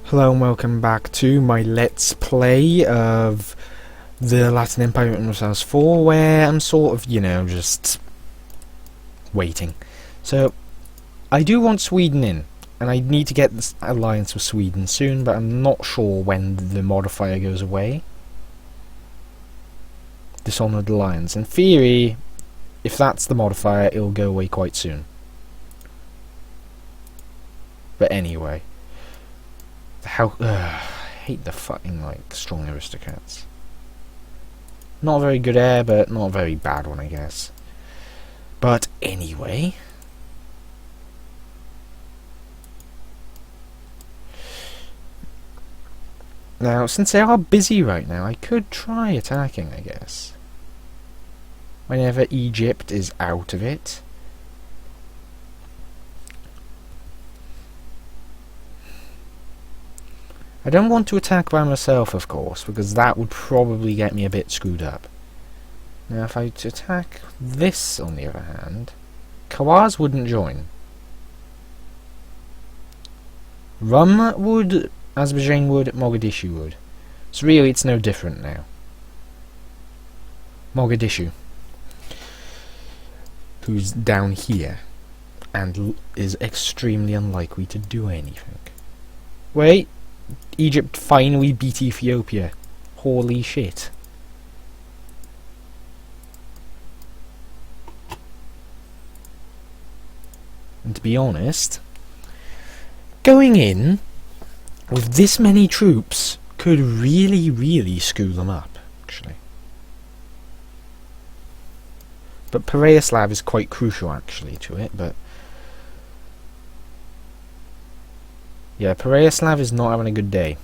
Hello and welcome back to my Let's Play of the Latin Empire in Renaissance 4, where I'm sort of, just waiting. So, I do want Sweden in, and I need to get this alliance with Sweden soon, but I'm not sure when the modifier goes away. Dishonored Alliance. In theory, if that's the modifier, it'll go away quite soon. But anyway. I hate the fucking, strong aristocrats. Not very good air, but not a very bad one, I guess. But anyway. Now, since they are busy right now, I could try attacking, I guess. Whenever Egypt is out of it. I don't want to attack by myself, of course, because that would probably get me a bit screwed up. Now, if I attack this, on the other hand, Kawaz wouldn't join. Rum would, Azerbaijan would, Mogadishu would. So really, it's no different now. Mogadishu, who's down here, and is extremely unlikely to do anything. Wait! Egypt finally beat Ethiopia. Holy shit. And to be honest, going in with this many troops could really screw them up, actually. But Pereyaslav is quite crucial, actually, to it, but yeah, Pereyaslav is not having a good day.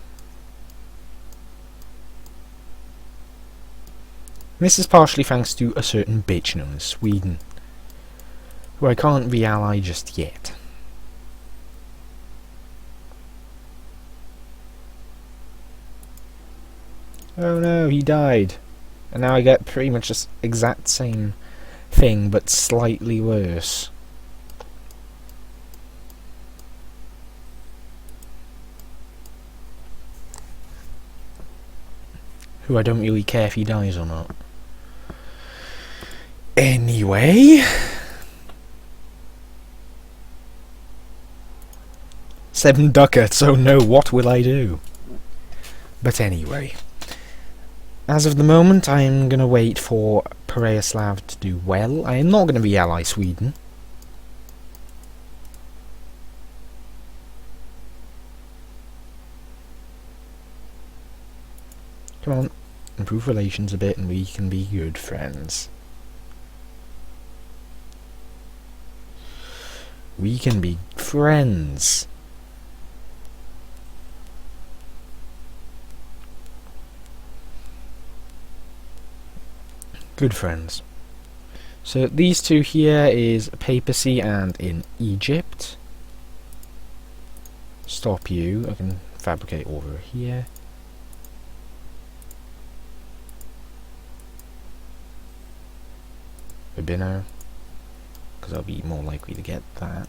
This is partially thanks to a certain bitch known as Sweden, who I can't re-ally just yet. Oh no, he died. And now I get pretty much the exact same thing, but slightly worse. Who I don't really care if he dies or not. Anyway. Seven ducats, oh no, what will I do? But anyway. As of the moment, I'm gonna wait for Pereyaslav to do well. I am not gonna re-ally Sweden. Come on, improve relations a bit and we can be good friends. We can be friends. Good friends. So these two here is papacy and in Egypt. Stop you. I can fabricate over here. Urbino, because I'll be more likely to get that.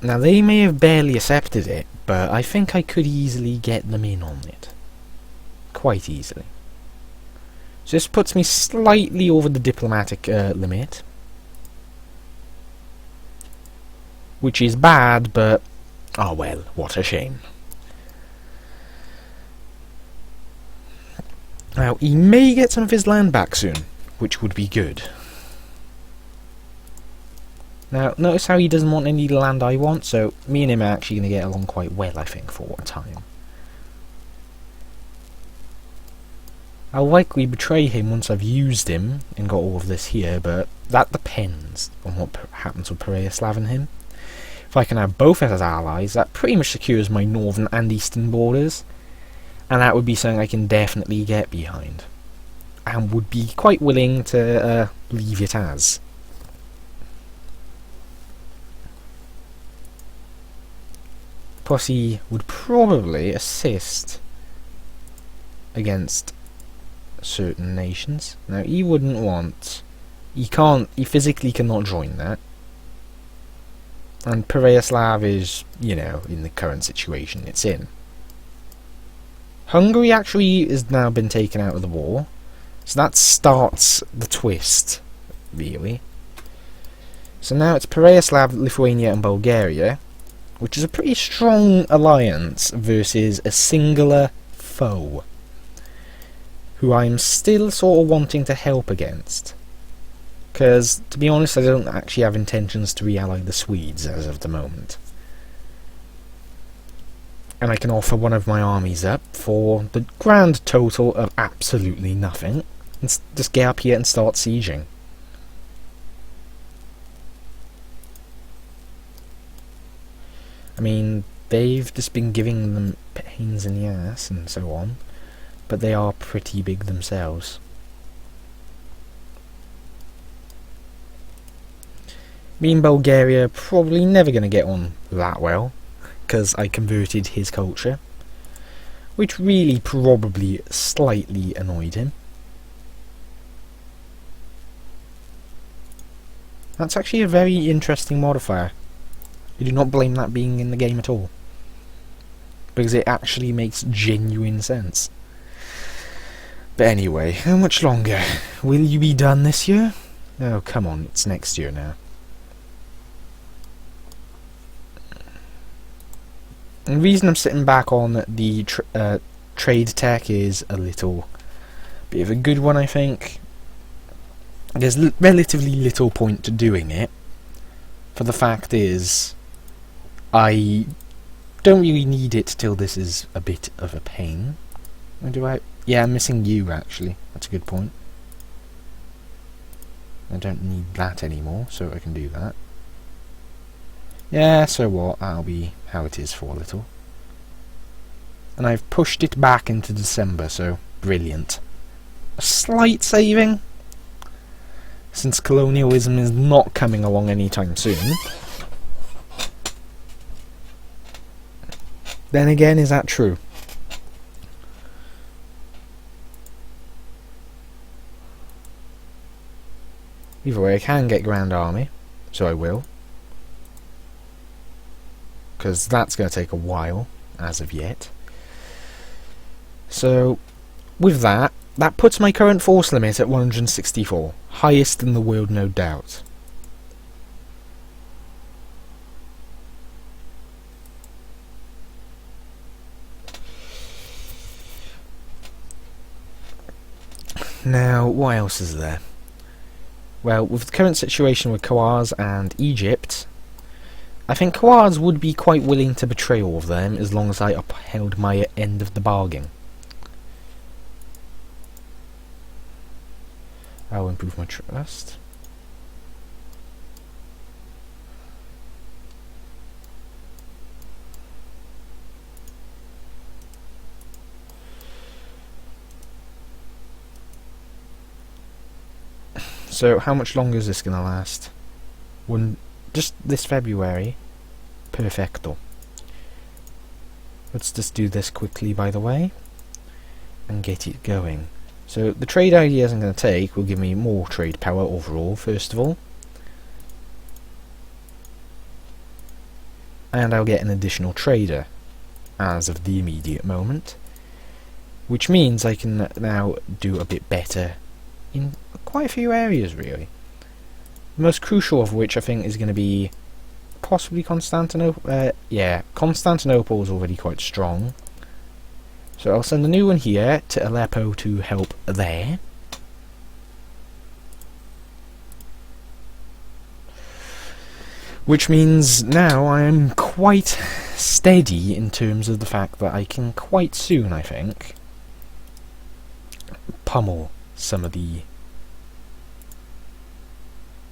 Now they may have barely accepted it, but I think I could easily get them in on it. Quite easily. So this puts me slightly over the diplomatic limit. Which is bad, but oh well, what a shame. Now, he may get some of his land back soon, which would be good. Now, notice how he doesn't want any land I want, so me and him are actually going to get along quite well, I think, for a time. I'll likely betray him once I've used him and got all of this here, but that depends on what happens with Pereyaslav and him. If I can have both as allies, that pretty much secures my northern and eastern borders, and that would be something I can definitely get behind, and would be quite willing to leave it as. Pussy would probably assist against certain nations. Now, he wouldn't want... He physically cannot join that. And Pereyaslav is, you know, in the current situation it's in. Hungary actually has now been taken out of the war. So that starts the twist, really. So now it's Pereyaslav, Lithuania and Bulgaria, which is a pretty strong alliance versus a singular foe, who I'm still sort of wanting to help against. Because, to be honest, I don't actually have intentions to re-ally the Swedes as of the moment. And I can offer one of my armies up for the grand total of absolutely nothing, and just get up here and start sieging. I mean, they've just been giving them pains in the ass and so on, but they are pretty big themselves. Me and Bulgaria probably never going to get on that well, because I converted his culture, which really probably slightly annoyed him. That's actually a very interesting modifier. I do not blame that being in the game at all, because it actually makes genuine sense. But anyway, how much longer? Will you be done this year? Oh, come on, it's next year now. And the reason I'm sitting back on the trade tech is a little bit of a good one, I think. There's relatively little point to doing it, for the fact is, I don't really need it till this is a bit of a pain. Or do I? Yeah, I'm missing you, actually. That's a good point. I don't need that anymore, so I can do that. Yeah, so what? That'll be how it is for a little. And I've pushed it back into December, so brilliant. A slight saving, since colonialism is not coming along anytime soon. Then again, is that true? Either way, I can get Grand Army, so I will. Because that's going to take a while, as of yet. So, with that, that puts my current force limit at 164. Highest in the world, no doubt. Now, what else is there? Well, with the current situation with Khawars and Egypt, I think Khawars would be quite willing to betray all of them as long as I upheld my end of the bargain. I'll improve my trust. So, how much longer is this going to last? Just this February. Perfecto. Let's just do this quickly, by the way, and get it going. So, the trade ideas I'm going to take will give me more trade power overall, first of all. And I'll get an additional trader, as of the immediate moment. Which means I can now do a bit better in quite a few areas, really. The most crucial of which I think is going to be possibly Constantinople. Yeah, Constantinople is already quite strong. So I'll send a new one here to Aleppo to help there. Which means now I am quite steady in terms of the fact that I can quite soon, I think, pummel some of the...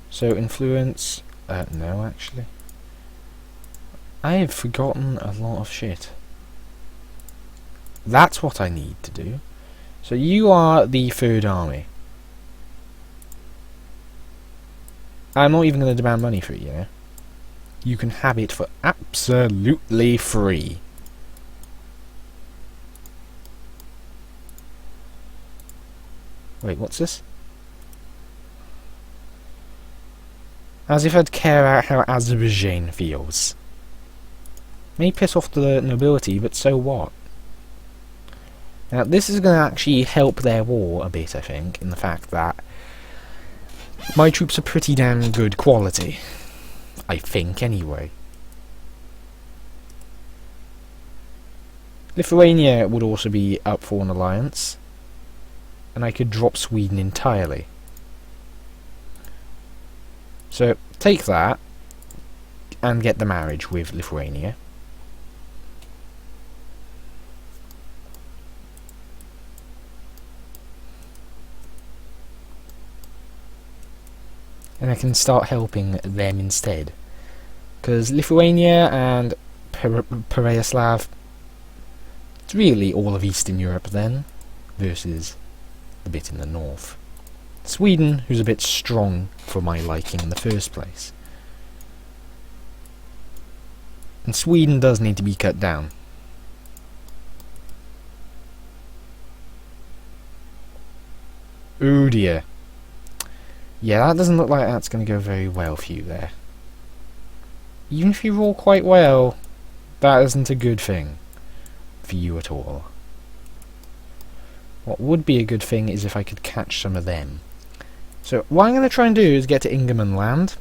So, influence... no, actually. I have forgotten a lot of shit. That's what I need to do. So, you are the Third Army. I'm not even going to demand money for it, you know. you can have it for absolutely free. Wait, what's this? As if I'd care how Azerbaijan feels. May piss off the nobility, but so what? Now, this is going to actually help their war a bit, I think, in the fact that my troops are pretty damn good quality. I think, anyway. Lithuania would also be up for an alliance, and I could drop Sweden entirely. So, take that, and get the marriage with Lithuania. And I can start helping them instead. Because Lithuania and Pereyaslav, it's really all of Eastern Europe then, versus the bit in the north. Sweden, who's a bit strong for my liking in the first place. And Sweden does need to be cut down. Oh dear. Yeah, that doesn't look like that's going to go very well for you there. Even if you roll quite well, that isn't a good thing for you at all. What would be a good thing is if I could catch some of them. So what I'm going to try and do is get to Ingermanland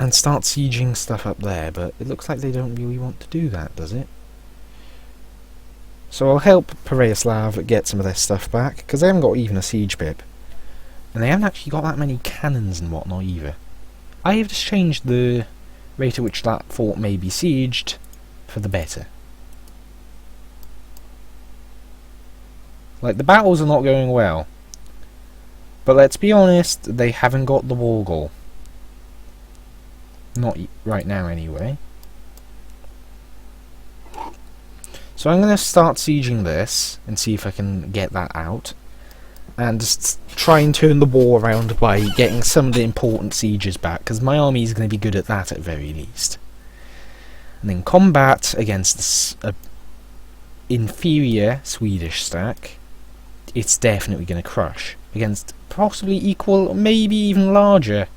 and start sieging stuff up there, but it looks like they don't really want to do that, does it? So I'll help Pereyaslav get some of their stuff back, because they haven't got even a siege pip. And they haven't actually got that many cannons and whatnot either. I have just changed the rate at which that fort may be sieged for the better. Like, the battles are not going well. But let's be honest, they haven't got the war goal. Not right now, anyway. So I'm going to start sieging this and see if I can get that out. And just try and turn the war around by getting some of the important sieges back, because my army is going to be good at that at very least. And then combat against this inferior Swedish stack, it's definitely going to crush. Against possibly equal, or maybe even larger.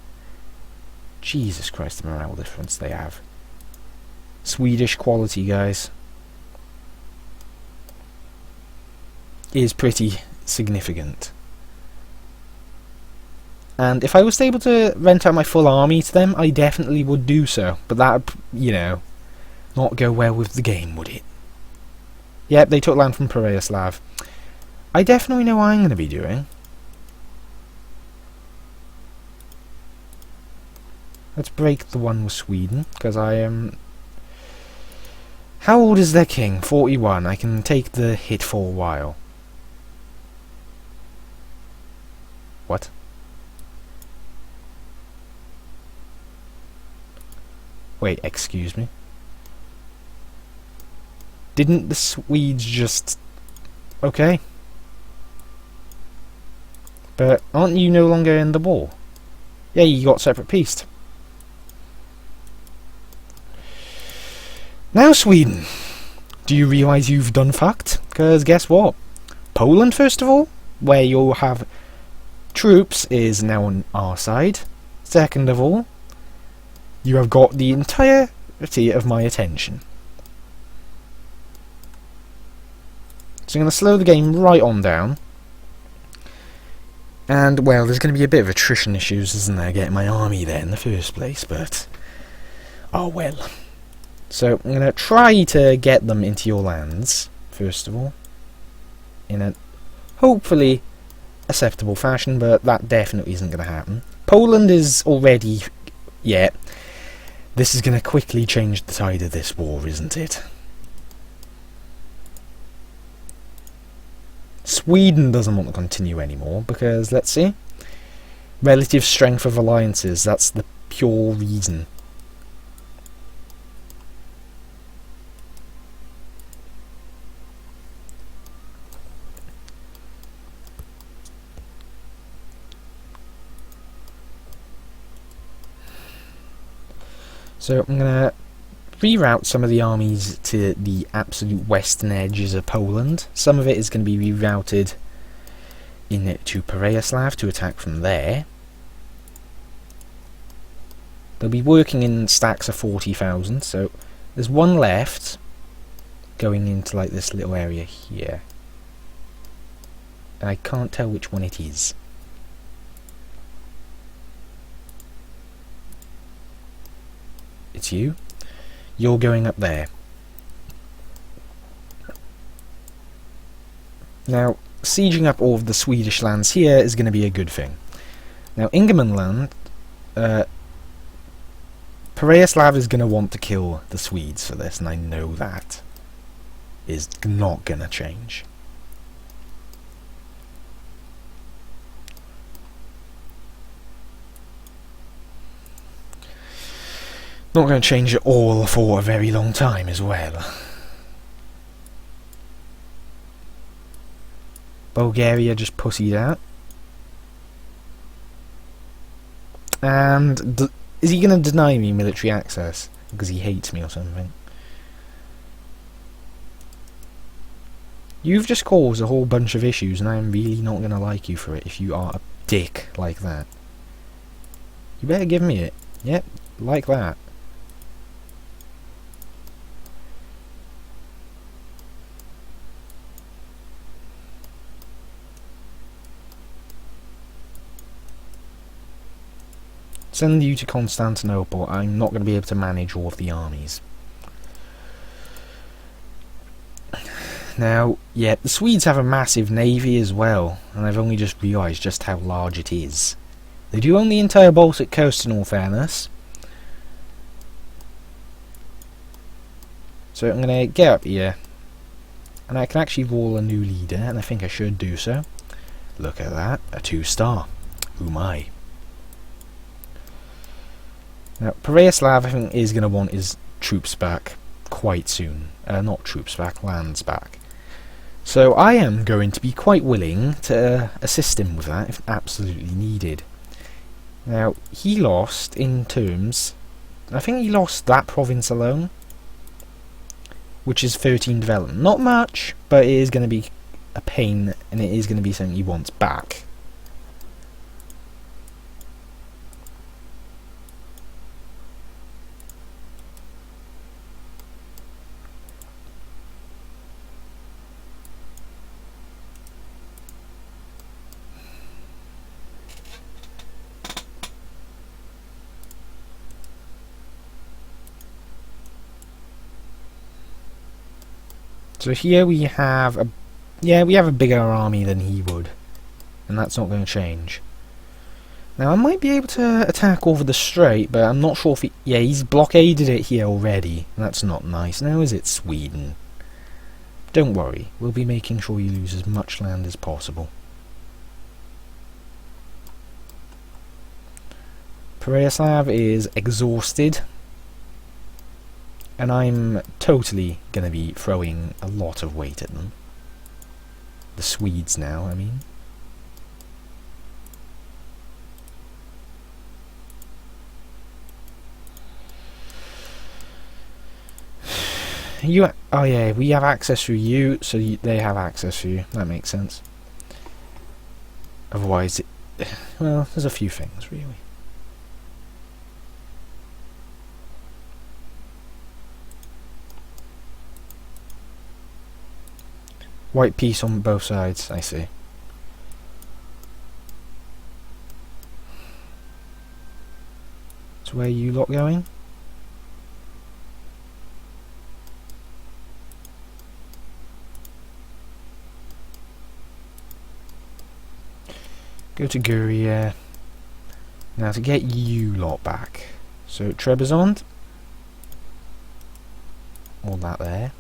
Jesus Christ, the morale difference they have. Swedish quality, guys, is pretty significant. And if I was able to rent out my full army to them, I definitely would do so. But that would, you know, not go well with the game, would it? Yep, they took land from Pereyaslav. I definitely know what I'm going to be doing. Let's break the one with Sweden, because I am... How old is their king? 41. I can take the hit for a while. What? Wait, excuse me? Didn't the Swedes just... Okay. But aren't you no longer in the war? Yeah, you got separate peace. Now, Sweden, do you realise you've done fucked? Because guess what? Poland, first of all, where you'll have troops, is now on our side. Second of all, you have got the entirety of my attention. So I'm going to slow the game right on down. And, well, there's going to be a bit of attrition issues, isn't there, getting my army there in the first place, but... oh well. So, I'm going to try to get them into your lands, first of all. In a, hopefully, acceptable fashion, but that definitely isn't going to happen. Poland is already... yeah. This is going to quickly change the tide of this war, isn't it? Sweden doesn't want to continue anymore, because, let's see, relative strength of alliances, that's the pure reason. So I'm going to reroute some of the armies to the absolute western edges of Poland. Some of it is going to be rerouted into Pereyaslav to attack from there. They'll be working in stacks of 40,000, so there's one left going into like this little area here. I can't tell which one it is. It's you. You're going up there. Now, sieging up all of the Swedish lands here is going to be a good thing. Now, Ingermanland, Pereyaslav is going to want to kill the Swedes for this, and I know that is not going to change. Not going to change at all for a very long time as well. Bulgaria just pussied out. And is he going to deny me military access because he hates me or something? You've just caused a whole bunch of issues, and I'm really not going to like you for it if you are a dick like that. You better give me it. Yep, like that. Send you to Constantinople. I'm not going to be able to manage all of the armies. Now, yeah, the Swedes have a massive navy as well, and I've only just realised just how large it is. They do own the entire Baltic coast, in all fairness. So I'm going to get up here, and I can actually roll a new leader, and I think I should do so. Look at that, a 2-star. Who am I? Now, Pereyaslav, I think, is going to want his troops back quite soon. Not troops back, lands back. So I am going to be quite willing to assist him with that if absolutely needed. Now, he lost in terms... I think he lost that province alone, which is 13 development. Not much, but it is going to be a pain, and it is going to be something he wants back. So here we have a... yeah, we have a bigger army than he would. And that's not going to change. Now, I might be able to attack over the strait, but I'm not sure if he... yeah, he's blockaded it here already. And that's not nice. Now, is it Sweden? Don't worry. We'll be making sure you lose as much land as possible. Pereyaslav is exhausted. And I'm totally going to be throwing a lot of weight at them. The Swedes now, I mean. You... oh yeah, we have access through you, so they have access through you. That makes sense. Otherwise, well, there's a few things, really. White piece on both sides, I see. So where are you lot going? Go to Guria. Now to get you lot back. So Trebizond. All that there.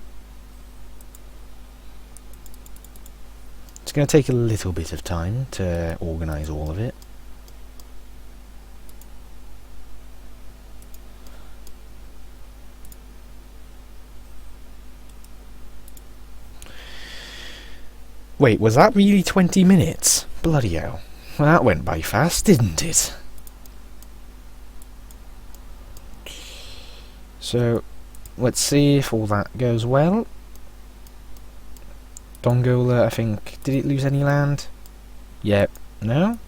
It's going to take a little bit of time to organise all of it. Wait, was that really 20 minutes? Bloody hell. Well, that went by fast, didn't it? So, let's see if all that goes well. Dongola, I think, did it lose any land? Yep. No?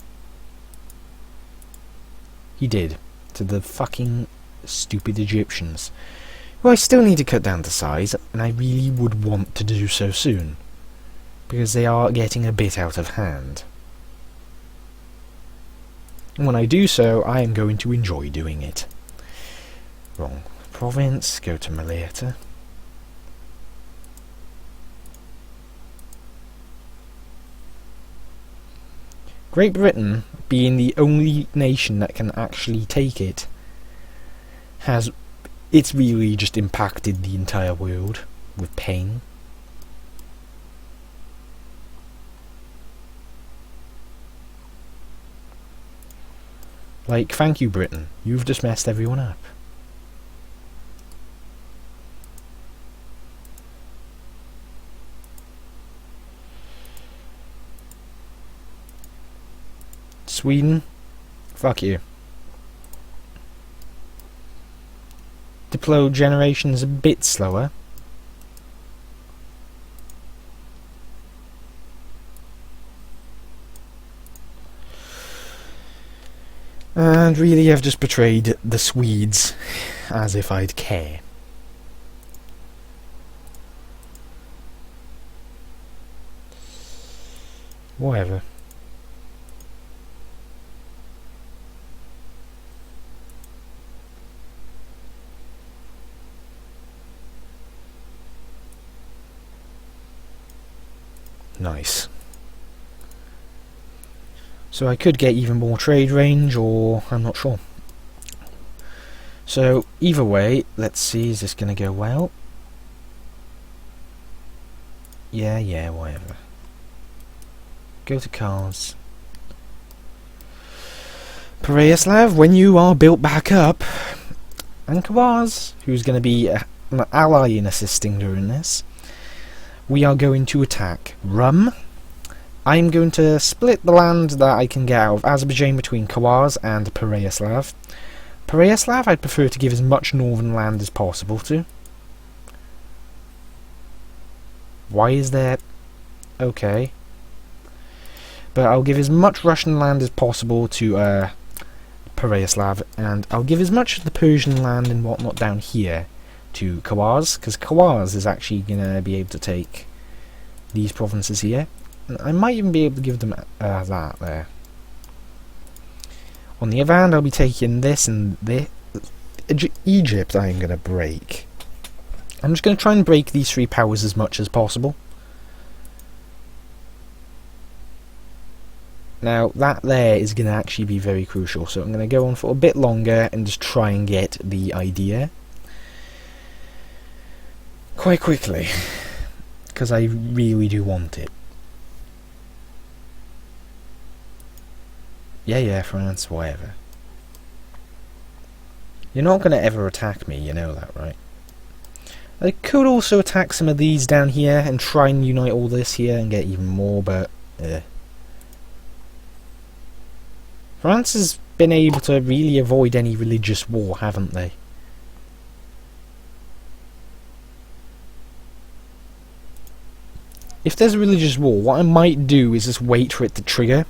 He did. To the fucking stupid Egyptians. Well, I still need to cut down the size, and I really would want to do so soon. Because they are getting a bit out of hand. And when I do so, I am going to enjoy doing it. Wrong province, go to Maleta. Great Britain, being the only nation that can actually take it, it's really just impacted the entire world with pain. Like, thank you Britain, you've just messed everyone up. Sweden, fuck you. Diplo generation is a bit slower. And really I've just betrayed the Swedes, as if I'd care. Whatever. Nice. So I could get even more trade range, or I'm not sure. So either way, let's see, is this going to go well? Yeah, whatever. Go to cars. Pereyaslav, when you are built back up, and Kawaz, who's going to be an ally in assisting during this, we are going to attack Rum. I'm going to split the land that I can get out of Azerbaijan between Kawaz and Pereyaslav. Pereyaslav I'd prefer to give as much northern land as possible to. Why is there... okay. But I'll give as much Russian land as possible to Pereyaslav, and I'll give as much of the Persian land and whatnot down here to Kawaz, because Kawaz is actually going to be able to take these provinces here. And I might even be able to give them that there. On the other hand, I'll be taking this and this. Egypt I'm going to break. I'm just going to try and break these three powers as much as possible. Now, that there is going to actually be very crucial, so I'm going to go on for a bit longer and just try and get the idea quite quickly, because I really do want it. Yeah, France, whatever. You're not going to ever attack me, you know that, right? I could also attack some of these down here and try and unite all this here and get even more, but... France has been able to really avoid any religious war, haven't they? If there's a religious war, what I might do is just wait for it to trigger.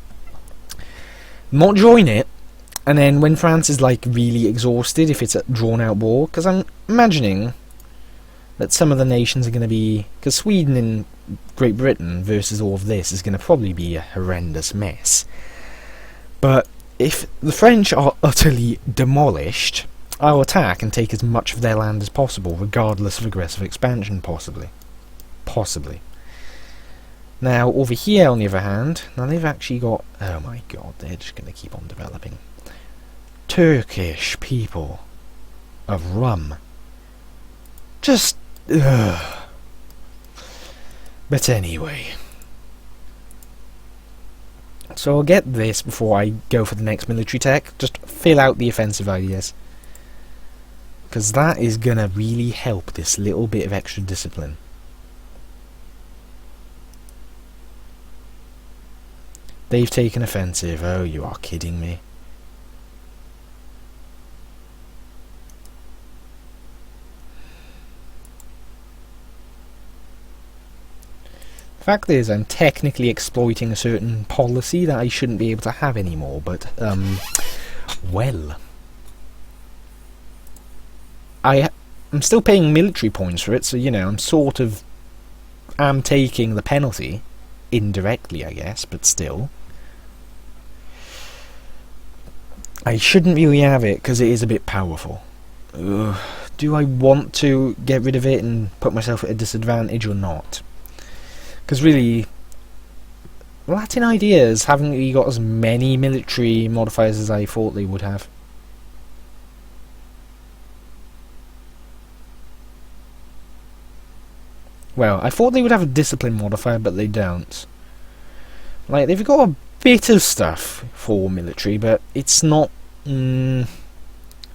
Not join it, and then when France is like really exhausted, if it's a drawn out war, because I'm imagining that some of the nations are going to be... because Sweden and Great Britain versus all of this is going to probably be a horrendous mess. But if the French are utterly demolished, I'll attack and take as much of their land as possible, regardless of aggressive expansion, possibly. Now, over here, on the other hand, now they've actually got... oh my god, they're just going to keep on developing. Turkish people of Rum. Just... ugh. But anyway. So I'll get this before I go for the next military tech. Just fill out the offensive ideas. Because that is going to really help this little bit of extra discipline. They've taken offensive. Oh, you are kidding me. Fact is, I'm technically exploiting a certain policy that I shouldn't be able to have anymore, but, well. I'm still paying military points for it, so, you know, I'm sort of... am taking the penalty. Indirectly, I guess, but still. I shouldn't really have it, because it is a bit powerful. Ugh. Do I want to get rid of it and put myself at a disadvantage or not? Because really, Latin ideas haven't really got as many military modifiers as I thought they would have. Well, I thought they would have a discipline modifier, but they don't. Like, they've got a bit of stuff for military, but it's not... I'm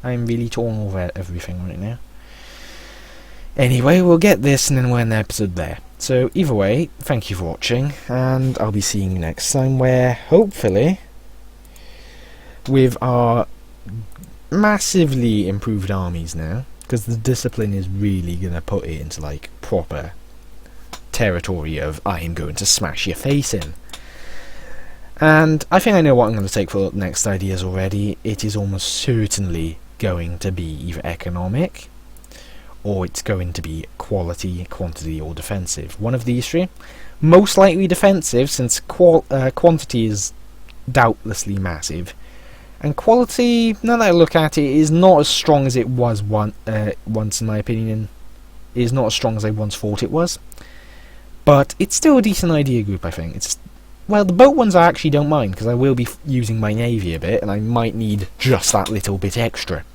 really torn over everything right now. Anyway, we'll get this and then we'll end the episode there. So, either way, thank you for watching, and I'll be seeing you next time, where, hopefully, with our massively improved armies now, because the discipline is really going to put it into, like, proper territory of I am going to smash your face in. And I think I know what I'm going to take for the next ideas already. It is almost certainly going to be either economic, or it's going to be quality, quantity, or defensive. One of these three. Most likely defensive, since quantity is doubtlessly massive. And quality, now that I look at it, is not as strong as it was once, in my opinion. It is not as strong as I once thought it was. But it's still a decent idea group, I think. It's... well, the boat ones I actually don't mind, because I will be using my navy a bit, and I might need just that little bit extra.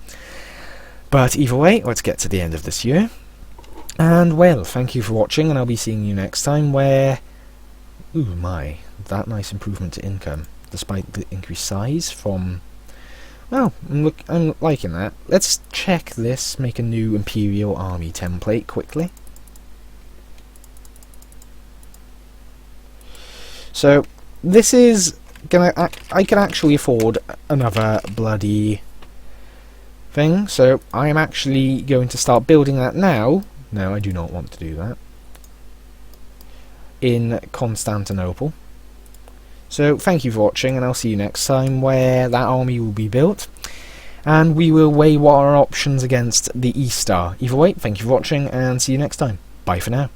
But either way, let's get to the end of this year. And, well, thank you for watching, and I'll be seeing you next time, where... ooh, my, that nice improvement to income, despite the increased size from... well, I'm liking that. Let's check this, make a new Imperial Army template quickly. So, this is gonna... I can actually afford another bloody thing, so I am actually going to start building that now. No, I do not want to do that. In Constantinople. So, thank you for watching, and I'll see you next time, where that army will be built. And we will weigh what our options against the East are. Either way, thank you for watching, and see you next time. Bye for now.